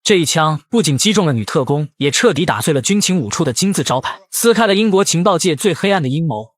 这一枪不仅击中了女特工，也彻底打碎了军情五处的金字招牌，撕开了英国情报界最黑暗的阴谋。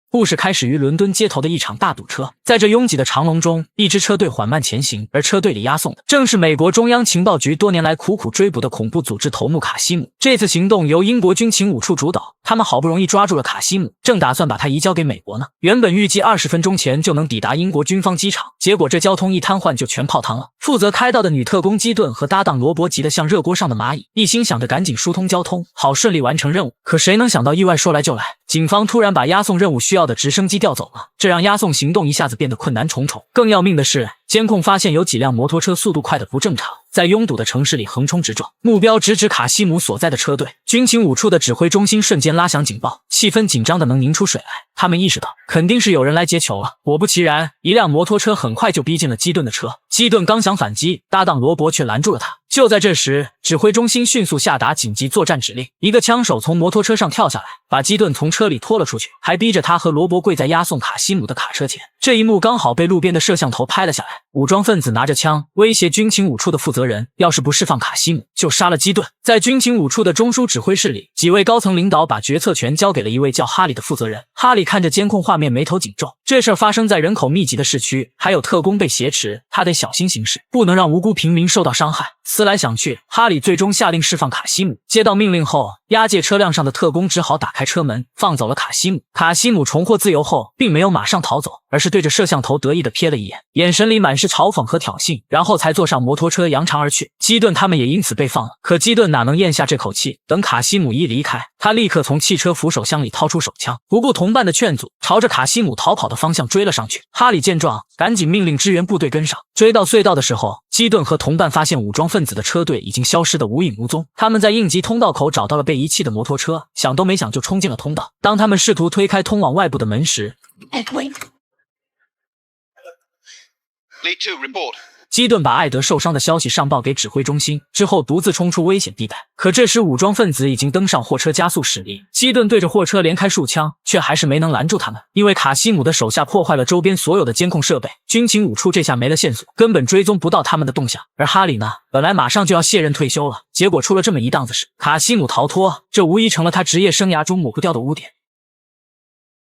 故事开始于伦敦街头的一场大堵车，在这拥挤的长龙中，一支车队缓慢前行，而车队里押送的正是美国中央情报局多年来苦苦追捕的恐怖组织头目卡西姆。这次行动由英国军情五处主导，他们好不容易抓住了卡西姆，正打算把他移交给美国呢。原本预计20分钟前就能抵达英国军方机场，结果这交通一瘫痪就全泡汤了。负责开道的女特工基顿和搭档罗伯急得像热锅上的蚂蚁，一心想着赶紧疏通交通，好顺利完成任务。可谁能想到意外说来就来，警方突然把押送任务需要的直升机调走了，这让押送行动一下子变得困难重重。更要命的是，监控发现有几辆摩托车速度快的不正常，在拥堵的城市里横冲直撞，目标直指卡西姆所在的车队。军情五处的指挥中心瞬间拉响警报，气氛紧张的能拧出水来。他们意识到肯定是有人来接球了，果不其然，一辆摩托车很快就逼近了基顿的车。基顿刚想反击，搭档罗伯却拦住了他。就在这时，指挥中心迅速下达紧急作战指令，一个枪手从摩托车上跳下来，把基顿从车里拖了出去，还逼着他和罗伯跪在押送卡西姆的卡车前。这一幕刚好被路边的摄像头拍了下来，武装分子拿着枪威胁军情五处的负责人，要是不释放卡西姆，就杀了基顿。在军情五处的中枢指挥室里，几位高层领导把决策权交给了一位叫哈里的负责人。哈里看着监控画面，眉头紧皱。这事儿发生在人口密集的市区，还有特工被挟持，他得小心行事，不能让无辜平民受到伤害。思来想去，哈里最终下令释放卡西姆。接到命令后，押解车辆上的特工只好打开车门，放走了卡西姆。卡西姆重获自由后，并没有马上逃走，而是对着摄像头得意地瞥了一眼，眼神里满是嘲讽和挑衅，然后才坐上摩托车扬长而去。基顿他们也因此被放了，可基顿哪能咽下这口气？等卡西姆一离开，他立刻从汽车扶手箱里掏出手枪，不顾同伴的劝阻，朝着卡西姆逃跑的方向追了上去。哈里见状，赶紧命令支援部队跟上。追到隧道的时候，基顿和同伴发现武装分子的车队已经消失得无影无踪。他们在应急通道口找到了被遗弃的摩托车，想都没想就冲进了通道。当他们试图推开通往外部的门时，基顿把艾德受伤的消息上报给指挥中心，之后独自冲出危险地带。可这时武装分子已经登上货车加速驶离，基顿对着货车连开数枪，却还是没能拦住他们。因为卡西姆的手下破坏了周边所有的监控设备，军情五处这下没了线索，根本追踪不到他们的动向。而哈里呢，本来马上就要卸任退休了，结果出了这么一档子事。卡西姆逃脱，这无疑成了他职业生涯中抹不掉的污点。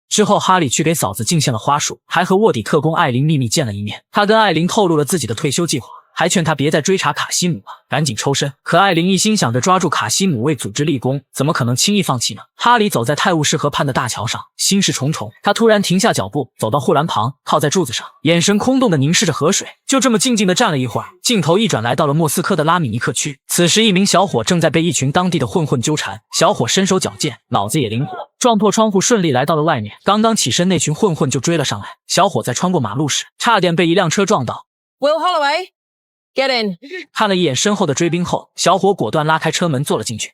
之后，哈里去给嫂子敬献了花束，还和卧底特工艾琳秘密见了一面。他跟艾琳透露了自己的退休计划，还劝他别再追查卡西姆了，赶紧抽身。可艾琳一心想着抓住卡西姆为组织立功，怎么可能轻易放弃呢？哈里走在泰晤士河畔的大桥上，心事重重。他突然停下脚步，走到护栏旁，靠在柱子上，眼神空洞地凝视着河水。就这么静静地站了一会儿，镜头一转，来到了莫斯科的拉米尼克区。此时，一名小伙正在被一群当地的混混纠缠。小伙身手矫健，脑子也灵活，撞破窗户顺利来到了外面。刚刚起身，那群混混就追了上来。小伙在穿过马路时，差点被一辆车撞到。Will Holloway。Get in。 看了一眼身后的追兵后，小伙果断拉开车门坐了进去。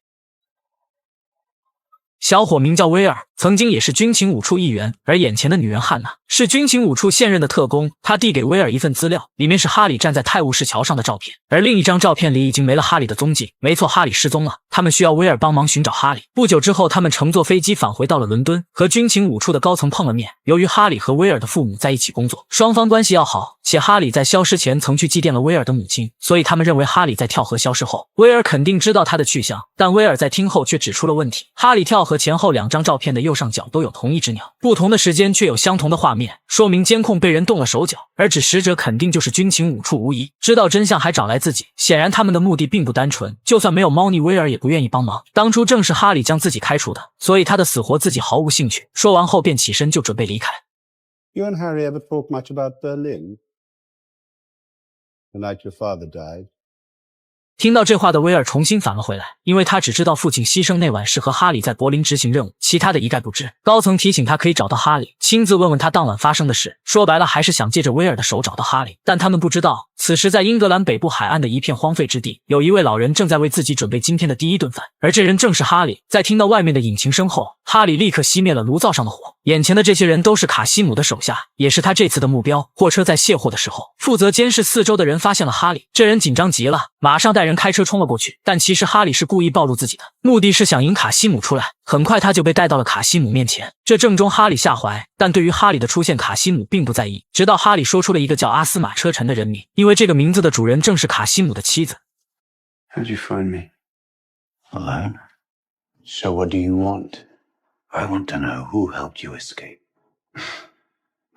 小伙名叫威尔，曾经也是军情五处一员，而眼前的女人汉娜是军情五处现任的特工。他递给威尔一份资料，里面是哈里站在泰晤士桥上的照片，而另一张照片里已经没了哈里的踪迹。没错，哈里失踪了，他们需要威尔帮忙寻找哈里。不久之后，他们乘坐飞机返回到了伦敦，和军情五处的高层碰了面。由于哈里和威尔的父母在一起工作，双方关系要好，且哈里在消失前曾去祭奠了威尔的母亲，所以他们认为哈里在跳河消失后，威尔肯定知道他的去向。但威尔在听后却指出了问题，哈里跳河前后两张照片的右上角都有同一只鸟，不同的时间却有相同的画面，说明监控被人动了手脚，而指使者肯定就是军情五处无疑。知道真相还找来自己，显然他们的目的并不单纯，就算没有猫腻，威尔也不愿意帮忙。当初正是哈里将自己开除的，所以他的死活自己毫无兴趣。说完后便起身就准备离开。 You and Harry ever talk much about Berlin? The night your father died? 听到这话的威尔重新返了回来，因为他只知道父亲牺牲那晚是和哈里在柏林执行任务，其他的一概不知。高层提醒他可以找到哈里，亲自问问他当晚发生的事，说白了还是想借着威尔的手找到哈里。但他们不知道，此时在英格兰北部海岸的一片荒废之地，有一位老人正在为自己准备今天的第一顿饭，而这人正是哈里。在听到外面的引擎声后，哈里立刻熄灭了炉灶上的火。眼前的这些人都是卡西姆的手下，也是他这次的目标。货车在卸货的时候，负责监视四周的人发现了哈里，这人紧张极了，马上带人开车冲了过去。但其实哈里是故意暴露自己的，目的是想引卡西姆出来。很快他就被带到了卡西姆面前，这正中哈里下怀。但对于哈里的出现，卡西姆并不在意，直到哈里说出了一个叫阿斯玛车臣的人名，因为这个名字的主人正是卡西姆的妻子。How'd you find me? Alone. So what do you want? I want to know who helped you escape.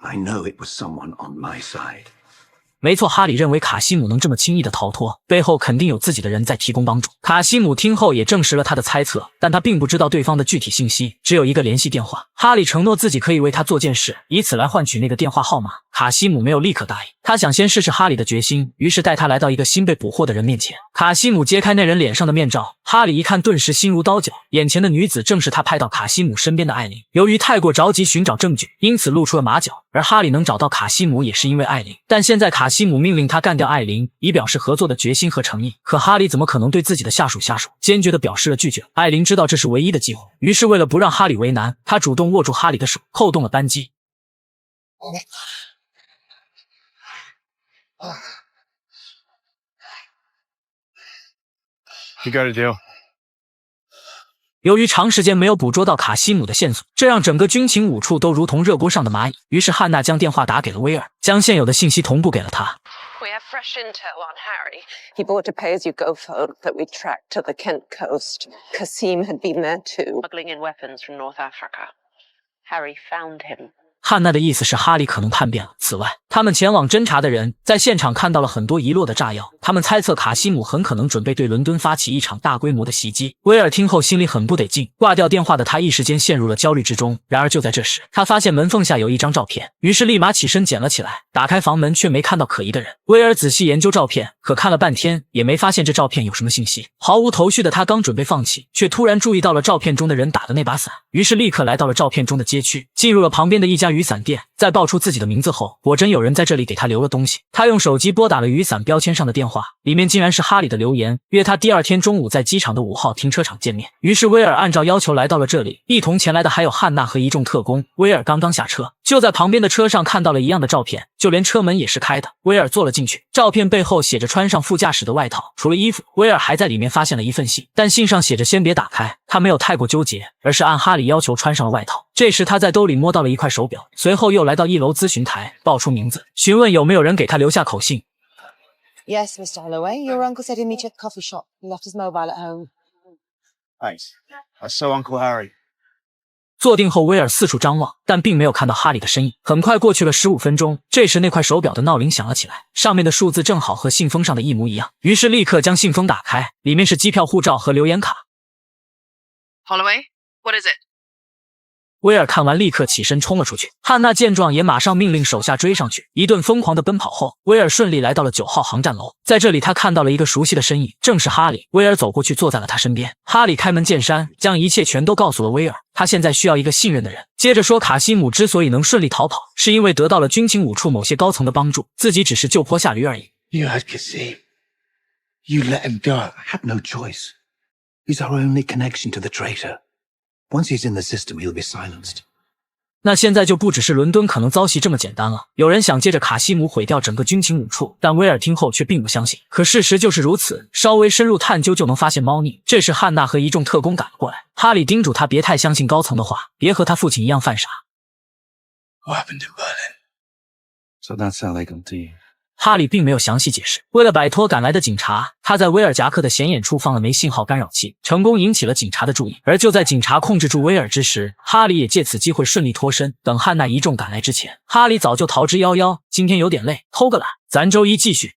I know it was someone on my side. 没错，哈里认为卡西姆能这么轻易的逃脱，背后肯定有自己的人在提供帮助。卡西姆听后也证实了他的猜测，但他并不知道对方的具体信息，只有一个联系电话。哈里承诺自己可以为他做件事，以此来换取那个电话号码。卡西姆没有立刻答应，他想先试试哈里的决心，于是带他来到一个新被捕获的人面前。卡西姆揭开那人脸上的面罩，哈里一看，顿时心如刀绞，眼前的女子正是他派到卡西姆身边的艾琳。由于太过着急寻找证据，因此露出了马脚，而哈里能找到卡西姆也是因为艾琳。但现在卡西姆命令他干掉艾琳，以表示合作的决心和诚意。可哈里怎么可能对自己的下属下手？坚决地表示了拒绝。艾琳知道这是唯一的机会，于是为了不让哈里为难，他主动握住哈里的手，扣动了扳机。You got a deal. 由于长时间没有捕捉到卡西姆的线索，这让整个军情五处都如同热锅上的蚂蚁。于是汉娜将电话打给了威尔，将现有的信息同步给了他。We have fresh intel on Harry. He bought a pay-as-you-go phone that we tracked to the Kent coast. Kasim had been there too. Smuggling in weapons from North Africa. Harry found him. 汉娜的意思是哈里可能叛变了。此外，他们前往侦查的人在现场看到了很多遗落的炸药，他们猜测卡西姆很可能准备对伦敦发起一场大规模的袭击。威尔听后心里很不得劲，挂掉电话的他一时间陷入了焦虑之中。然而就在这时，他发现门缝下有一张照片，于是立马起身捡了起来。打开房门却没看到可疑的人。威尔仔细研究照片，可看了半天也没发现这照片有什么信息。毫无头绪的他刚准备放弃，却突然注意到了照片中的人打的那把伞，于是立刻来到了照片中的街区，进入了旁边的一家雨伞店。在报出自己的名字后，果真有人在这里给他留了东西。他用手机拨打了雨伞标签上的电话，里面竟然是哈里的留言，约他第二天中午在机场的5号停车场见面。于是威尔按照要求来到了这里，一同前来的还有汉娜和一众特工。威尔刚刚下车，就在旁边的车上看到了一样的照片，就连车门也是开的。威尔坐了进去，照片背后写着穿上副驾驶的外套，除了衣服，威尔还在里面发现了一份信，但信上写着先别打开。他没有太过纠结，而是按哈里要求穿上了外套。这时他在兜里摸到了一块手表，随后又来到1楼咨询台，报出名字，询问有没有人给他留下口信。 Yes, Mr. Holloway. Your uncle said he'd meet you at the coffee shop. He left his mobile at home. Thanks. I saw Uncle Harry. 坐定后，威尔四处张望，但并没有看到哈里的身影。很快过去了15分钟，这时那块手表的闹铃响了起来，上面的数字正好和信封上的一模一样。于是立刻将信封打开，里面是机票、护照和留言卡。 Holloway, what is it? 威尔看完立刻起身冲了出去，汉娜见状也马上命令手下追上去。一顿疯狂的奔跑后，威尔顺利来到了9号航站楼。在这里他看到了一个熟悉的身影，正是哈里。威尔走过去坐在了他身边，哈里开门见山，将一切全都告诉了威尔。他现在需要一个信任的人。接着说，卡西姆之所以能顺利逃跑，是因为得到了军情五处某些高层的帮助，自己只是就坡下驴而已。 You had Kasim. You let him go. I had no choice. He's our only connection to the traitor. Once he's in the system, he'll be silenced. 那现在就不只是伦敦可能遭袭这么简单了。有人想借着卡西姆毁掉整个军情五处，但威尔听后却并不相信。可事实就是如此，稍微深入探究就能发现猫腻。这时汉娜和一众特工赶了过来，哈里叮嘱他别太相信高层的话，别和他父亲一样犯傻。 What happened in Berlin? So that's how they got to you. 哈里并没有详细解释。为了摆脱赶来的警察，他在威尔夹克的显眼处放了枚信号干扰器，成功引起了警察的注意。而就在警察控制住威尔之时，哈里也借此机会顺利脱身。等汉娜一众赶来之前，哈里早就逃之夭夭。今天有点累，偷个懒，咱周一继续。